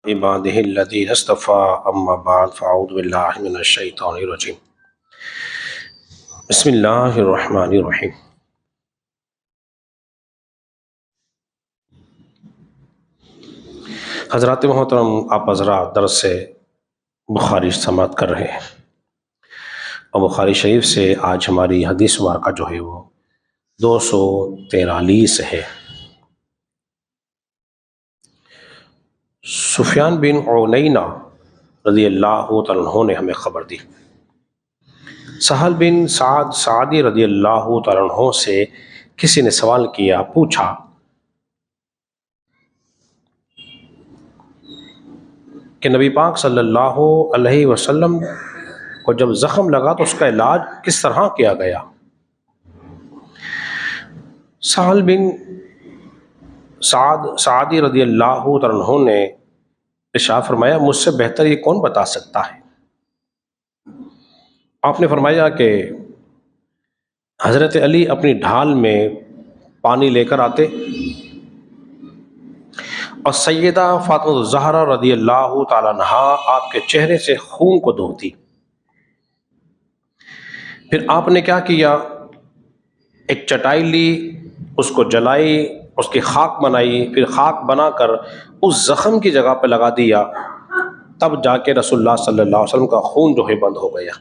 عباده الذين اصطفى اما بعد فاعوذ بالله من الشیطان الرجیم بسم اللہ الرحمن الرحیم۔ حضرات محترم، آپ حضرات درس سے بخاری سماعت کر رہے ہیں اور بخاری شریف سے آج ہماری حدیث مبارکہ جو ہے وہ 243 ہے۔ سفیان بن عینہ رضی اللہ تعالیٰ عنہ نے ہمیں خبر دی، سہل بن سعد سعدی رضی اللہ تعالیٰ عنہ سے کسی نے سوال کیا، پوچھا کہ نبی پاک صلی اللہ علیہ وسلم کو جب زخم لگا تو اس کا علاج کس طرح کیا گیا؟ سہل بن سعد سعدی رضی اللہ تعالیٰ عنہ نے ارشاد فرمایا، مجھ سے بہتر یہ کون بتا سکتا ہے؟ آپ نے فرمایا کہ حضرت علی اپنی ڈھال میں پانی لے کر آتے اور سیدہ فاطمہ الزہرا رضی اللہ تعالیٰ عنہا آپ کے چہرے سے خون کو دھوتی۔ پھر آپ نے کیا کیا؟ ایک چٹائی لی، اس کو جلائی، اس کی خاک بنائی، پھر خاک بنا کر اس زخم کی جگہ پہ لگا دیا، تب جا کے رسول اللہ صلی اللہ علیہ وسلم کا خون جو ہے بند ہو گیا۔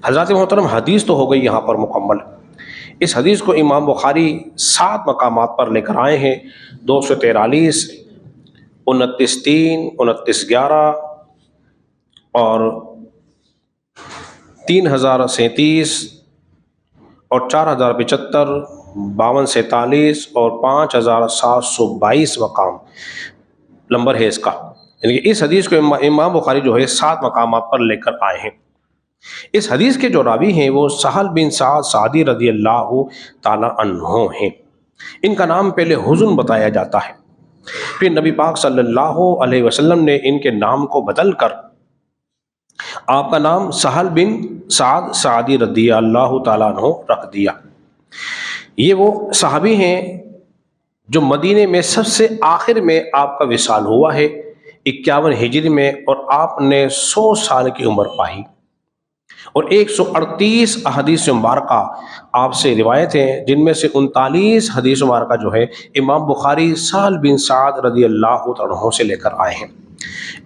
حضرات محترم، حدیث تو ہو گئی یہاں پر مکمل۔ اس حدیث کو امام بخاری 7 مقامات پر لے کر آئے ہیں، 243، 29:3، 29:11 اور 3037 اور 4075، 5247 اور 5722 مقام نمبر ہے اس کا، یعنی کہ اس حدیث کو امام بخاری جو ہے 7 مقامات پر لے کر آئے ہیں۔ اس حدیث کے جو راوی ہیں وہ سہل بن سعد سعدی رضی اللہ تعالی عنہ ہیں۔ ان کا نام پہلے حزن بتایا جاتا ہے، پھر نبی پاک صلی اللہ علیہ وسلم نے ان کے نام کو بدل کر آپ کا نام سہل بن سعد سعدی رضی اللہ تعالیٰ عنہ رکھ دیا۔ یہ وہ صحابی ہیں جو مدینے میں سب سے آخر میں آپ کا وصال ہوا ہے 51 ہجری میں، اور آپ نے 100 سال کی عمر پائی اور 138 احادیث مبارکہ آپ سے روایت ہیں، جن میں سے 39 حدیث مبارکہ جو ہے امام بخاری سہل بن سعد رضی اللہ عنہ سے لے کر آئے ہیں۔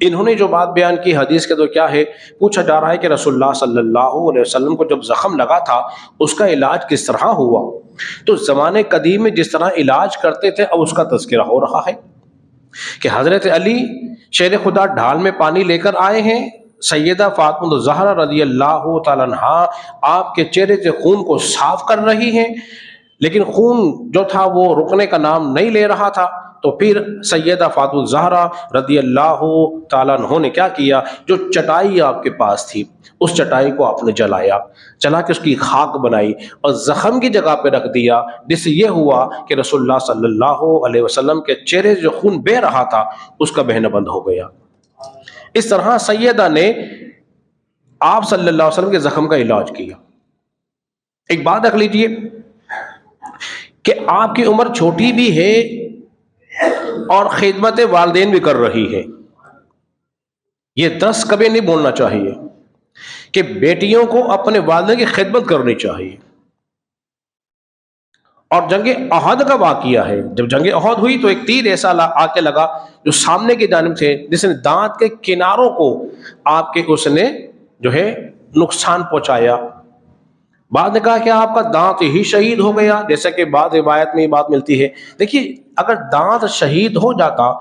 انہوں نے جو بات بیان کی حدیث کے تو کیا ہے، پوچھا جا رہا ہے کہ رسول اللہ صلی اللہ علیہ وسلم کو جب زخم لگا تھا اس کا علاج کس طرح ہوا؟ تو زمانے قدیم میں جس طرح علاج کرتے تھے اب اس کا تذکرہ ہو رہا ہے کہ حضرت علی شیر خدا ڈھال میں پانی لے کر آئے ہیں، سیدہ فاطمہ الزہرا رضی اللہ تعالیٰ عنہا آپ کے چہرے سے خون کو صاف کر رہی ہیں، لیکن خون جو تھا وہ رکنے کا نام نہیں لے رہا تھا۔ تو پھر سیدہ فاطمہ الزہرا رضی اللہ تعالیٰ عنہ نے کیا کیا؟ جو چٹائی آپ کے پاس تھی اس چٹائی کو آپ نے جلا کے اس کی خاک بنائی اور زخم کی جگہ پہ رکھ دیا، جس سے یہ ہوا کہ رسول اللہ صلی اللہ علیہ وسلم کے چہرے سے جو خون بہہ رہا تھا اس کا بہنا بند ہو گیا۔ اس طرح سیدہ نے آپ صلی اللہ علیہ وسلم کے زخم کا علاج کیا۔ ایک بات رکھ لیجئے کہ آپ کی عمر چھوٹی بھی ہے اور خدمت والدین بھی کر رہی ہے۔ یہ درس کبھی نہیں بولنا چاہیے کہ بیٹیوں کو اپنے والدین کی خدمت کرنی چاہیے۔ اور جنگ احد کا واقعہ ہے، جب جنگ احد ہوئی تو ایک تیر ایسا آ کے لگا جو سامنے کی جانب تھے، جس نے دانت کے کناروں کو آپ کے اس نے جو ہے نقصان پہنچایا۔ بعد نے کہا کہ آپ کا دانت ہی شہید ہو گیا، جیسا کہ بعض روایت میں یہ بات ملتی ہے۔ دیکھیے، اگر دانت شہید ہو جاتا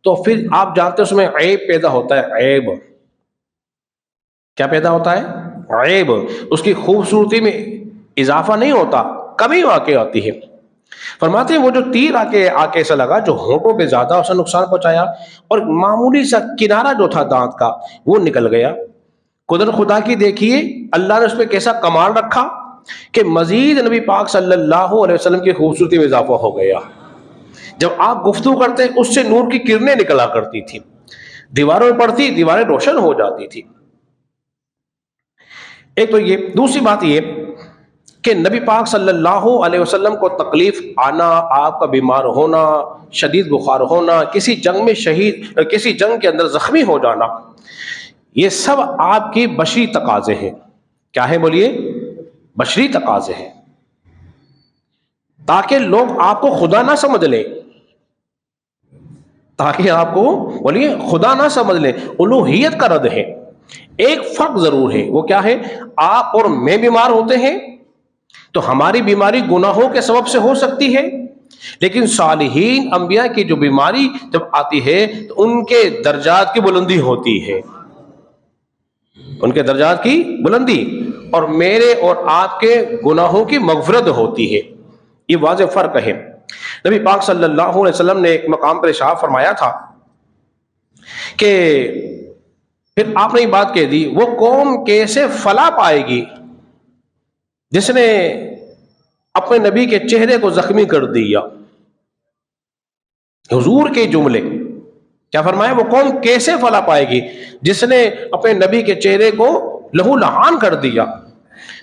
تو پھر آپ جانتے ہیں اس میں عیب پیدا ہوتا ہے۔ عیب کیا پیدا ہوتا ہے؟ عیب، اس کی خوبصورتی میں اضافہ نہیں ہوتا، کمی واقع ہوتی ہے۔ فرماتے ہیں وہ جو تیر آ کے ایسا لگا جو ہونٹوں پہ زیادہ اسے نقصان پہنچایا، اور معمولی سا کنارہ جو تھا دانت کا وہ نکل گیا۔ قدرت خدا کی دیکھیے، اللہ نے اس پہ کیسا کمال رکھا کہ مزید نبی پاک صلی اللہ علیہ وسلم کی خوبصورتی میں اضافہ ہو گیا۔ جب آپ گفتگو کرتے اس سے نور کی کرنیں نکلا کرتی تھی، دیواروں میں پڑتی، دیواریں روشن ہو جاتی تھی۔ ایک تو یہ، دوسری بات یہ کہ نبی پاک صلی اللہ علیہ وسلم کو تکلیف آنا، آپ کا بیمار ہونا، شدید بخار ہونا، کسی جنگ میں کسی جنگ کے اندر زخمی ہو جانا، یہ سب آپ کی بشری تقاضے ہیں. کیا ہے بولیے؟ بشری تقاضے ہیں، تاکہ لوگ آپ کو خدا نہ سمجھ لیں، تاکہ آپ کو بولیے خدا نہ سمجھ لیں. الوہیت کا رد ہے. ایک فرق ضرور ہے، وہ کیا ہے؟ آپ اور میں بیمار ہوتے ہیں تو ہماری بیماری گناہوں کے سبب سے ہو سکتی ہے، لیکن صالحین انبیاء کی جو بیماری جب آتی ہے تو ان کے درجات کی بلندی ہوتی ہے، ان کے درجات کی بلندی، اور میرے اور آپ کے گناہوں کی مغفرت ہوتی ہے. یہ واضح فرق ہے. نبی پاک صلی اللہ علیہ وسلم نے ایک مقام پر ارشاد فرمایا تھا کہ پھر آپ نے یہ بات کہہ دی، وہ قوم کیسے فلاح پائے گی جس نے اپنے نبی کے چہرے کو زخمی کر دیا. حضور کے جملے کیا فرمایا؟ وہ قوم کیسے فلاح پائے گی جس نے اپنے نبی کے چہرے کو لہو لہان کر دیا.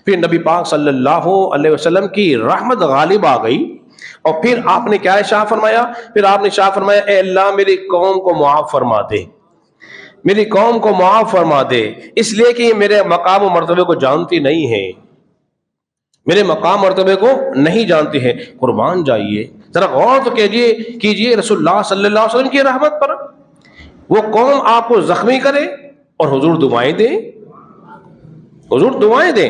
پھر نبی پاک صلی اللہ علیہ وسلم کی رحمت غالب آ گئی، اور پھر آپ نے کیا ارشاد فرمایا؟ پھر آپ نے ارشاد فرمایا، اے اللہ میری قوم کو معاف فرما دے، میری قوم کو معاف فرما دے، اس لیے کہ یہ میرے مقام و مرتبے کو جانتی نہیں ہے، میرے مقام مرتبے کو نہیں جانتی ہے. قربان جائیے، ذرا غور تو کیجئے رسول اللہ صلی اللہ علیہ وسلم کی رحمت پر. وہ قوم آپ کو زخمی کرے اور حضور دعائیں دیں، حضور دعائیں دیں.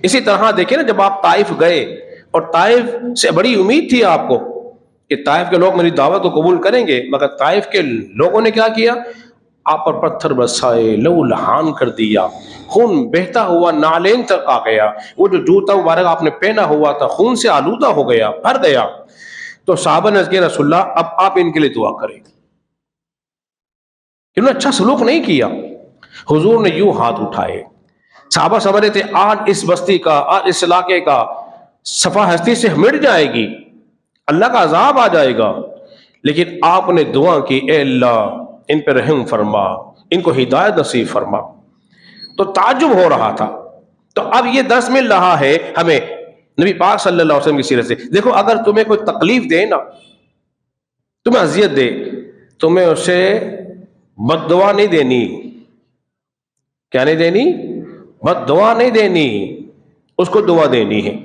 اسی طرح دیکھیں نا، جب آپ طائف گئے اور طائف سے بڑی امید تھی آپ کو کہ طائف کے لوگ میری دعوت کو قبول کریں گے، مگر طائف کے لوگوں نے کیا کیا؟ آپ پر پتھر برسائے، لہو لہان کر دیا، خون بہتا ہوا نالین تک آ گیا، وہ جو جوتا مبارک آپ نے پہنا ہوا تھا خون سے آلودہ ہو گیا، بھر گیا. تو صحابہ نے کہا رسول اللہ اب آپ ان کے لیے دعا کریں. انہوں نے اچھا سلوک نہیں کیا. حضور نے یوں ہاتھ اٹھائے، صحابہ سمجھ رہے تھے آج اس بستی کا، آج اس علاقے کا صفا ہستی سے مٹ جائے گی، اللہ کا عذاب آ جائے گا، لیکن آپ نے دعا کی، اے اللہ ان پہ رحم فرما، ان کو ہدایت نصیب فرما. تو تعجب ہو رہا تھا. تو اب یہ درس مل رہا ہے ہمیں نبی پاک صلی اللہ علیہ وسلم کی سیرت سے. دیکھو، اگر تمہیں کوئی تکلیف دے نا، تمہیں اذیت دے، تمہیں اسے بد دعا نہیں دینی. کیا نہیں دینی؟ بد دعا نہیں دینی، اس کو دعا دینی ہے،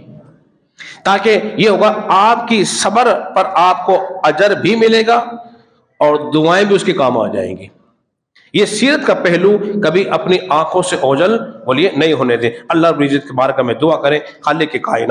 تاکہ یہ ہوگا آپ کی صبر پر آپ کو اجر بھی ملے گا اور دعائیں بھی اس کے کام آ جائیں گی. یہ سیرت کا پہلو کبھی اپنی آنکھوں سے اوجھل بولیے نہیں ہونے دیں. اللہ رب العزت کے بارے میں دعا کریں، خالق کے کائنات